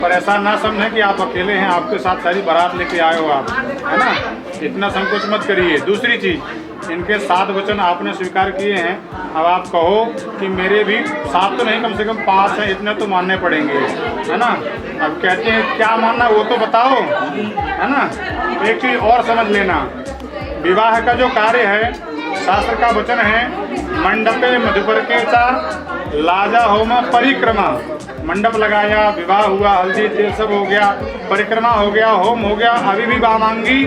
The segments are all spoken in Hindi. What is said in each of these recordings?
पर ऐसा ना समझें कि आप अकेले हैं, आपके साथ सारी बारात लेके आए हो आप, है ना। इतना संकोच मत करिए। दूसरी चीज़, इनके 7 वचन आपने स्वीकार किए हैं, अब आप कहो कि मेरे भी 7 तो नहीं, कम से कम 5 हैं, इतने तो मानने पड़ेंगे, है ना। अब कहते हैं क्या मानना वो तो बताओ, है ना। एक चीज़ और समझ लेना, विवाह का जो कार्य है, शास्त्र का वचन है, मंडपे मधुपर्के चा लाजा होम परिक्रमा। मंडप लगाया, विवाह हुआ, हल्दी तेल सब हो गया, परिक्रमा हो गया, होम हो गया, अभी भी वामांगी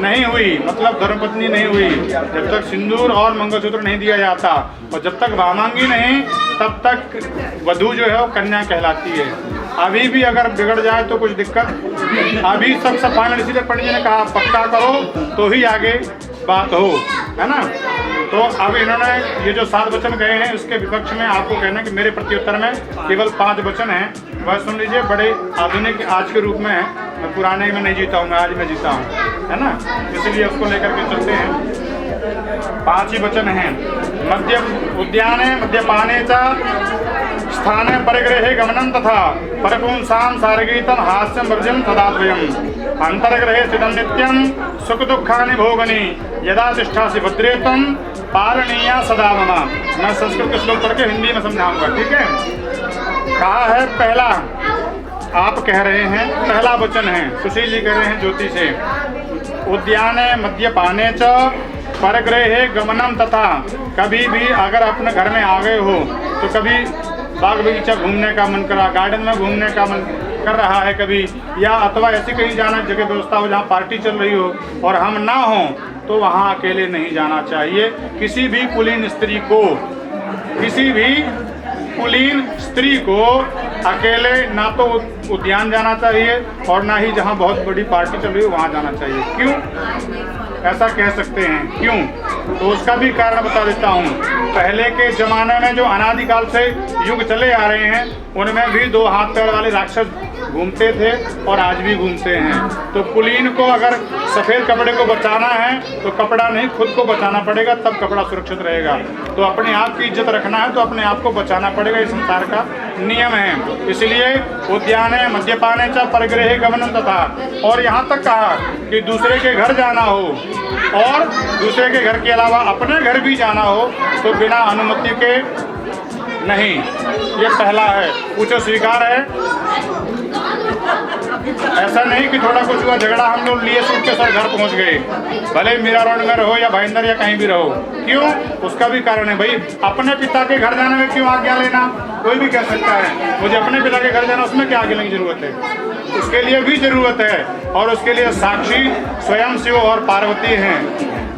नहीं हुई, मतलब धर्मपत्नी नहीं हुई। जब तक सिंदूर और मंगलसूत्र नहीं दिया जाता और जब तक वामांगी नहीं, तब तक वधू जो है वो कन्या कहलाती है। अभी भी अगर बिगड़ जाए तो कुछ दिक्कत, अभी सब फाइनल, इसीलिए पंडित जी ने कहा पक्का करो तो ही आगे बात हो, है ना। तो अब इन्होंने ये जो 7 वचन गए हैं, उसके विपक्ष में आपको कहना है कि मेरे प्रत्युत्तर में केवल 5 वचन हैं, वह सुन लीजिए। बड़े आधुनिक आज के रूप में है, मैं पुराने में नहीं जीता हूँ, मैं आज में जीता हूँ, है ना। इसलिए उसको लेकर के चलते हैं। 5 ही वचन हैं। मध्य उद्याने मद्यपाने च स्थाने परिग्रहे गमनम तथा परपुंसाम सारगीतम हास्यम वर्जन सदाद्वयम् अंतर्ग्रहे स्थितं नित्यं सुख दुखानि भोगनि यदा तिष्ठासि भद्रे त्वं पालनीया सदा मम। मैं संस्कृत के श्लोक पढ़ के हिंदी में समझाऊंगा, ठीक है। कहा है पहला, आप कह रहे हैं पहला वचन है, सुशील जी कह रहे हैं ज्योति से, उद्याने मद्यपाने च परग्रहे गमनम तथा। कभी भी अगर अपने घर में आ गए हो तो कभी बाग बगीचा घूमने का मन करा, गार्डन में घूमने का मन कर रहा है कभी, या अथवा ऐसी कहीं जाना जगह व्यवस्था हो जहाँ पार्टी चल रही हो और हम ना हो, तो वहाँ अकेले नहीं जाना चाहिए। किसी भी कुलीन स्त्री को, किसी भी कुलीन स्त्री को अकेले ना तो उद्यान जाना चाहिए और ना ही जहाँ बहुत बड़ी पार्टी चल रही हो वहाँ जाना चाहिए। क्यों ऐसा कह सकते हैं, क्यों? तो उसका भी कारण बता देता हूँ। पहले के ज़माने में जो अनादिकाल से युग चले आ रहे हैं, उनमें भी 2 हाथ पैर वाले राक्षस घूमते थे और आज भी घूमते हैं। तो कुलीन को अगर सफ़ेद कपड़े को बचाना है तो कपड़ा नहीं, खुद को बचाना पड़ेगा, तब कपड़ा सुरक्षित रहेगा। तो अपने आप की इज्जत रखना है तो अपने आप को बचाना पड़ेगा, ये संसार का नियम है। इसलिए उद्याने मद्यपाने च परिग्रहे गमनम तथा, और यहाँ तक कहा कि दूसरे के घर जाना हो और दूसरे के घर के अलावा अपने घर भी जाना हो तो बिना अनुमति के नहीं। ये पहला है। पूछो स्वीकार है? ऐसा नहीं कि थोड़ा कुछ हुआ झगड़ा, हम लोग लिए सूट के साथ घर पहुंच गए, भले मीरा रोड में रहो या भाईंदर या कहीं भी रहो। क्यों? उसका भी कारण है भाई। अपने पिता के घर जाने में क्यों आज्ञा लेना? कोई भी कह सकता है मुझे अपने पिता के घर जाना, उसमें क्या आज्ञा लेने की जरूरत है? उसके लिए भी जरूरत है, और उसके लिए साक्षी स्वयं शिव और पार्वती हैं।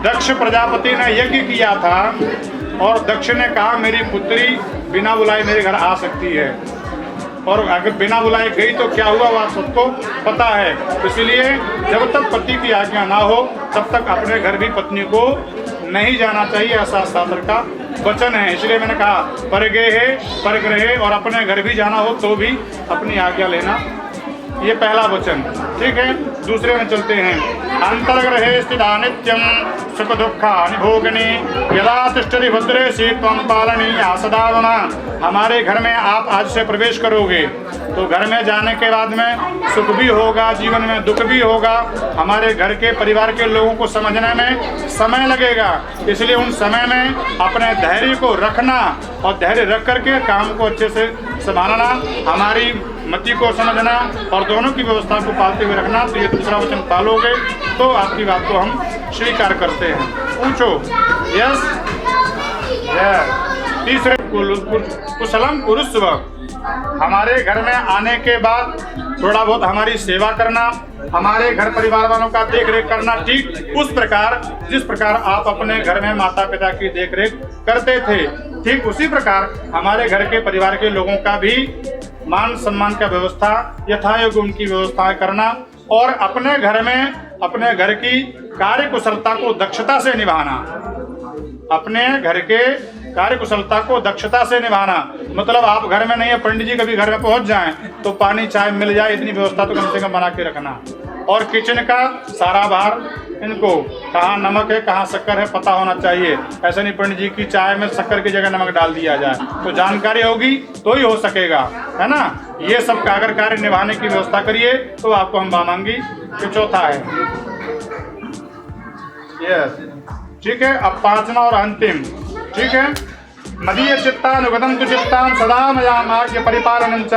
दक्ष प्रजापति ने यज्ञ किया था और दक्ष ने कहा मेरी पुत्री बिना बुलाए मेरे घर आ सकती है, और अगर बिना बुलाए गई तो क्या हुआ वह सबको पता है। इसलिए जब तक पति की आज्ञा ना हो तब तक अपने घर भी पत्नी को नहीं जाना चाहिए, ऐसा शास्त्र का वचन है। इसलिए मैंने कहा परग्रहे, और अपने घर भी जाना हो तो भी अपनी आज्ञा लेना, ये पहला वचन, ठीक है। दूसरे में चलते हैं। अंतर्ग्रहे स्थिता नित्यं सुख दुखानि भोगनि यदा तिष्ठति भद्रेषु त्वं पालनीया सदा मम। हमारे घर में आप आज से प्रवेश करोगे तो घर में जाने के बाद में सुख भी होगा, जीवन में दुख भी होगा। हमारे घर के परिवार के लोगों को समझने में समय लगेगा, इसलिए उन समय में अपने धैर्य को रखना और धैर्य रख करके काम को अच्छे से संभालना, हमारी मति को समझना और दोनों की व्यवस्था को पालते हुए रखना। तो ये दूसरा वचन पालोगे तो आपकी बात को हम स्वीकार करते हैं। पूछो। यस। तीसरे कुशलम कुरुस्व, हमारे घर में आने के बाद थोड़ा बहुत हमारी सेवा करना, हमारे घर परिवार वालों का देख रेख करना, ठीक उस प्रकार जिस प्रकार आप अपने घर में माता पिता की देख रेख करते थे, ठीक उसी प्रकार हमारे घर के परिवार के लोगों का भी मान सम्मान का व्यवस्था यथायोग्य उनकी व्यवस्था करना, और अपने घर में अपने घर की कार्य कुशलता को दक्षता से निभाना, अपने घर के कार्य कुशलता को दक्षता से निभाना। मतलब आप घर में नहीं है, पंडित जी कभी घर में पहुंच जाएं तो पानी चाय मिल जाए, इतनी व्यवस्था तो कम से कम बना के रखना, और किचन का सारा भार इनको, कहाँ नमक है कहाँ शक्कर है पता होना चाहिए। ऐसा नहीं पंडित जी की चाय में शक्कर की जगह नमक डाल दिया जाए, तो जानकारी होगी तो ही हो सकेगा, है ना। ये सब कागर कार्य निभाने की व्यवस्था करिए तो आपको हम वामांगी। तो चौथा है, यस ठीक है। अब पांचवा और अंतिम, ठीक है। मदीय चित्तानुगतं तु चित्तां सदा मया मार्ग परिपालनं च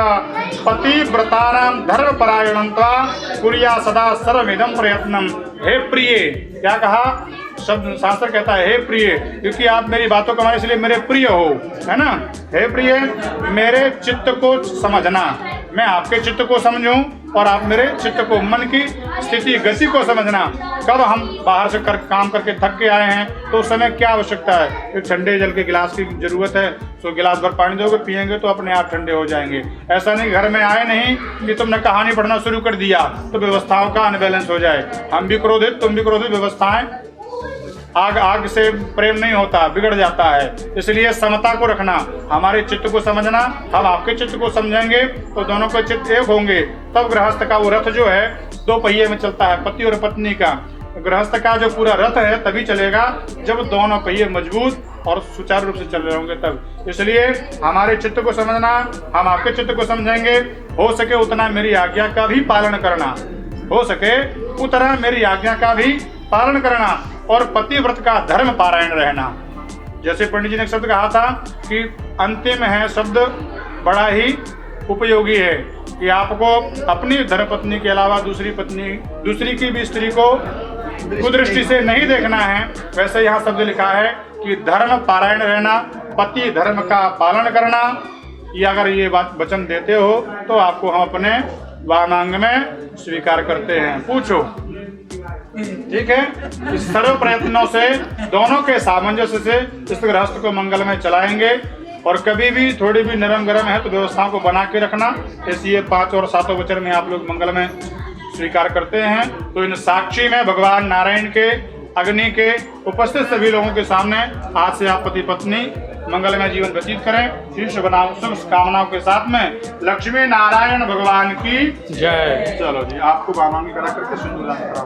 पतिव्रतानां धर्मपरायणं त्वा कुर्या सदा सर्वमिदं प्रयत्नम। हे प्रिय, क्या कहा शब्द शास्त्र कहता है हे प्रिय, क्योंकि आप मेरी बातों को माने इसलिए मेरे प्रिय हो, है ना। हे प्रिय, मेरे चित्त को समझना, मैं आपके चित्त को समझूं और आप मेरे चित्त को, मन की स्थिति गति को समझना। कब हम बाहर से काम करके थक के आए हैं तो उस समय क्या आवश्यकता है, एक ठंडे जल के गिलास की जरूरत है, तो गिलास भर पानी दोगे पियेंगे तो अपने आप ठंडे हो जाएंगे। ऐसा नहीं घर में आए नहीं कि तुमने कहानी पढ़ना शुरू कर दिया तो व्यवस्थाओं का अनबैलेंस हो जाए। हम भी क्रोधित तुम भी क्रोधित, व्यवस्थाएं आग आग से प्रेम नहीं होता, बिगड़ जाता है। इसलिए समता को रखना, हमारे चित्त को समझना, हम आपके चित्त को समझेंगे तो दोनों के चित्त एक होंगे। तब गृहस्थ का वो रथ जो है दो पहिए में चलता है, पति और पत्नी का। गृहस्थ का जो पूरा रथ है तभी चलेगा जब दोनों पहिए मजबूत और सुचारू रूप से चल रहे होंगे तब। इसलिए हमारे चित्त को समझना, हम आपके चित्त को समझेंगे। हो सके उतना मेरी आज्ञा का भी पालन करना, हो सके उतना मेरी आज्ञा का भी पालन करना और पतिव्रत का धर्म पारायण रहना। जैसे पंडित जी ने एक शब्द कहा था कि अंतिम है शब्द बड़ा ही उपयोगी है कि आपको अपनी धर्मपत्नी के अलावा दूसरी की भी स्त्री को कुदृष्टि से नहीं देखना है। वैसे यहाँ शब्द लिखा है कि धर्म पारायण रहना, पति धर्म का पालन करना। ये अगर ये बात वचन देते हो तो आपको हम अपने वामांग में स्वीकार करते हैं। पूछो, ठीक है। इस सर्व प्रयत्नों से दोनों के सामंजस्य से इस गृहस्थ को मंगल में चलाएंगे। और कभी भी थोड़ी भी नरम गरम है तो व्यवस्थाओं को बना के रखना। इसलिए 5 और 7 वचन में आप लोग मंगल में स्वीकार करते हैं। तो इन साक्षी में भगवान नारायण के, अग्नि के, उपस्थित सभी लोगों के सामने आज से आप पति पत्नी मंगलमय जीवन व्यतीत करें। शीर्ष बनाओ शुभ कामनाओं के साथ में लक्ष्मी नारायण भगवान की जय। चलो जी, आपको वामांगी करा करके सिंदूरदान कराओ।